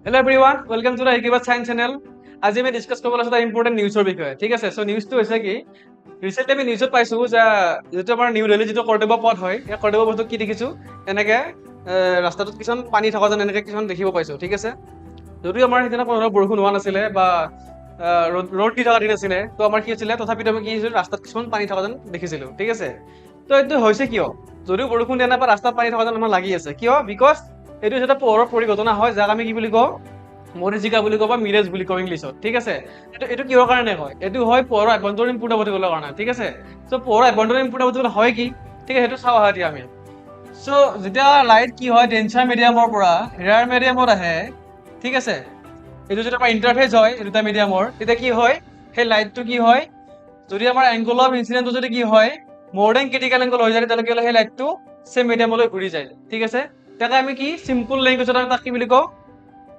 Hello everyone, welcome to the Ekibat Science Channel. আজি আমি discuss কৰিব লৈছো এটা ইম্পৰ্টেন্ট নিউজৰ বিষয়ে ঠিক আছে সো নিউজটো হৈছে কি ৰিসেন্টলি আমি নিউজত পাইছো যে যেটো আমাৰ নিউ দিল্লী যেটো কৰ্তব্য পথ হয় এই কৰ্তব্য পথত কি দেখিছো এনেকে ৰাস্তাটোত কিছুমান পানী থকা যেন এনেকে কিছুমান দেখিব পাইছো ঠিক আছে যদিও আমাৰ সেইদিনা কোনো বৰষুণ হোৱা নাছিলে বা ৰ'দ দি থকা দিন আছিলে তো আমাৰ কি হৈছিলে তথাপিতো আমি কি হৈছিল ৰাস্তাত কিছুমান পানী থকা যেন দেখিছিলো ঠিক আছে তো এইটো হৈছে কিয় যদিও বৰষুণ দিয়া নাই বা ৰাস্তাত পানী থকা যেন আমাৰ লাগি আছে কিয় বিকজ এইটো যেটা পোহৰৰ পৰিঘটনা হয় যাক আমি কি বুলি কওঁ মৰিচিকা বুলি কওঁ বা মিৰেজ বুলি কওঁ ইংলিছত ঠিক আছে এইটো কিহৰ কাৰণে হয় এইটো হয় পোহৰৰ আভ্যন্তৰীণ পূৰ্ণবৰ্তীকৰণৰ কাৰণে ঠিক আছে সো পোহৰৰ আভ্যন্তৰীণ পূৰ্ণবৰ্তীকৰণ হয় কি ঠিক আছে সেইটো চাওঁ আহা এতিয়া আমি সো যেতিয়া লাইট কি হয় ডেঞ্চাৰ মিডিয়ামৰ পৰা ৰেয়াৰ মিডিয়ামত আহে ঠিক আছে এইটো যেতিয়া আমাৰ ইণ্টাৰফেচ হয় এই দুটা মিডিয়ামৰ তেতিয়া কি হয় সেই লাইটটো কি হয় যদি আমাৰ এংগল অফ ইনচিডেন্টটো যদি কি হয় মোৰ দেন ক্ৰিটিকেল এংগল হৈ যায় তেতিয়াহ'লে সেই লাইটটো সেম মিডিয়ামলৈ ঘূৰি যায় ঠিক আছে তাকে আমি কি সিম্পল লেংগুৱেজত আমি তাক কি বুলি কওঁ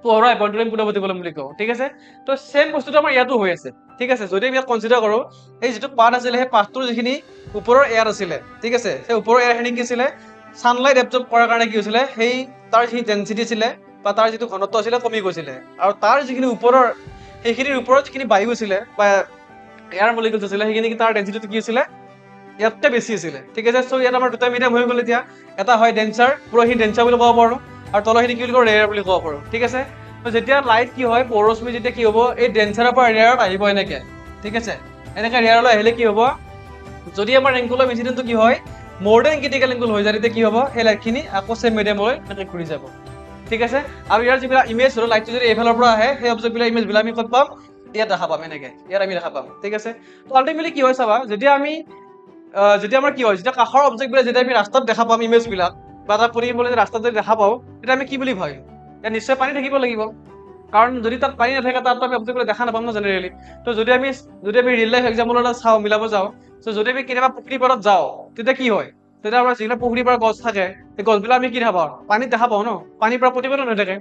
পোহৰৰ আভ্যন্তৰীণ পূৰ্ণবৰ্তীকৰণ বুলি কওঁ ঠিক আছে তো সেম বস্তুটো আমাৰ ইয়াতো হৈ আছে ঠিক আছে যদি আমি ইয়াক কনচিডাৰ কৰোঁ এই যিটো পাত আছিলে সেই পাতটোৰ যিখিনি ওপৰৰ এয়াৰ আছিলে ঠিক আছে সেই ওপৰৰ এয়াৰখিনি কি আছিলে ছানলাইট এবজৰ্ব কৰাৰ কাৰণে কি হৈছিলে সেই তাৰ যিখিনি ডেনচিটি আছিলে বা তাৰ যিটো ঘনত্ব আছিলে কমি গৈছিলে আৰু তাৰ যিখিনি ওপৰৰ সেইখিনিৰ ওপৰত যিখিনি বায়ু আছিলে বা এয়াৰ মলিকুলছ আছিলে সেইখিনি তাৰ ডেনচিটিটো কি আছিলে ইয়াতকৈ বেছি আছিলে ঠিক আছে চ' ইয়াত আমাৰ দুটা মিডিয়াম হৈ গ'ল এতিয়া এটা হয় ডেঞ্চাৰ পুৰহি ডেঞ্চাৰ বুলি ক'ব পাৰোঁ আৰু তলখিনি কি বুলি কওঁ ৰেয়াৰ বুলি ক'ব পাৰোঁ ঠিক আছে ত' যেতিয়া লাইট কি হয় পৌৰশ্মি যেতিয়া কি হ'ব এই ডেঞ্চাৰৰ পৰা ৰেয়াৰত আহিব এনেকৈ ঠিক আছে এনেকৈ ৰেয়াৰলৈ আহিলে কি হ'ব যদি আমাৰ এংগুল অফ ইনচিডেন্টটো কি হয় মোৰ দেন ক্ৰিটিকেল এংগুল হৈ যায় তেতিয়া কি হ'ব সেই লাইটখিনি আকৌ চেম মিডিয়ামলৈ এনেকৈ ঘূৰি যাব ঠিক আছে আৰু ইয়াৰ যিবিলাক ইমেজ হ'ল লাইটটো যদি এইফালৰ পৰা আহে সেই অবজেক্টবিলাক ইমেজবিলাক আমি ক'ত পাম ইয়াত দেখা পাম এনেকৈ ইয়াত আমি দেখা পাম ঠিক আছে ত' আল্টিমেটলি কি হয় চাবা যেতিয়া আমাৰ কি হয় যেতিয়া কাষৰ অবজেক্টবিলাক যেতিয়া আমি ৰাস্তাত দেখা পাম ইমেজবিলাক বা তাত পৰি ৰাস্তাত যদি দেখা পাওঁ তেতিয়া আমি কি বুলি ভাবিম ইয়াত নিশ্চয় পানী থাকিব লাগিব কাৰণ যদি তাত পানী নাথাকে তাত আমি অবজেক্টবিলাক দেখা নাপাম ন জেনেৰেলি তো যদি আমি ৰিয়েল লাইফ এক্সাম্পল এটা চাওঁ মিলাব যাওঁ ত' যদি আমি কেতিয়াবা পুখুৰী পাৰত যাওঁ তেতিয়া কি হয় তেতিয়া আমাৰ যিবিলাক পুখুৰীৰ পৰা গছ থাকে সেই গছবিলাক আমি কি দেখা পাওঁ পানীত দেখা পাওঁ ন পানীৰ পৰা প্ৰতিফলন হৈ থাকে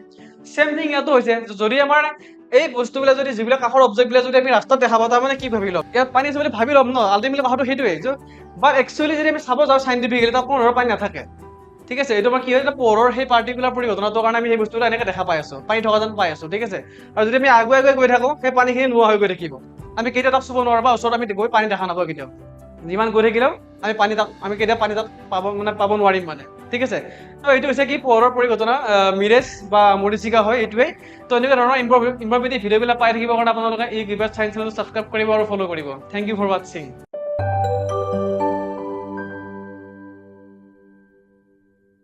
চেম থিং ইয়াতো হৈছে যদি আমাৰ এই বস্তুবিলাক যদি যিবিলাক কাষৰ অবজেক্টবিলাক যদি আমি ৰাস্তাত দেখা পাওঁ তাৰমানে কি ভাবি ল'ম ইয়াত পানী আছে বুলি ভাবি ল'ম ন আল্টিমেটলি কথাটো সেইটোৱে বাট একচুৱেলি যদি আমি চাব যাওঁ চাইণ্টিফিকেলি তাত কোনো ধৰণৰ পানী নাথাকে ঠিক আছে এইটো আমাৰ কি হয় পোহৰৰ সেই পাৰ্টিকুলাৰ পৰিঘটনাটোৰ কাৰণে আমি সেই বস্তুটো এনেকৈ দেখা পাই আছোঁ পানী থকা যেন পাই আছোঁ ঠিক আছে আৰু যদি আমি আগুৱাই গৈ থাকোঁ সেই পানীখিনি নোহোৱা হৈ গৈ থাকিব আমি কেতিয়া তাক চুব নোৱাৰোঁ বা ওচৰত আমি গৈ পানী দেখা নাপাওঁ কেতিয়াও যিমান গৈ থাকিলেও আমি কেতিয়া পানী তাত পাব নোৱাৰিম মানে ঠিক আছে তো এইটো হৈছে কি পোহৰৰ পৰিঘটনা মিৰেজ বা মৰিচিকা হয় এইটোৱেই তো এনেকুৱা ধৰণৰ ইনফৰমেটিভ ভিডিঅ'বিলাক পাই থাকিবৰ কাৰণে আপোনালোকে এই কিবা চাইন্স চেনেলটো ছাবস্ক্ৰাইব কৰিব আৰু ফ'ল' কৰিব থেংক ইউ ফৰ ৱাচিং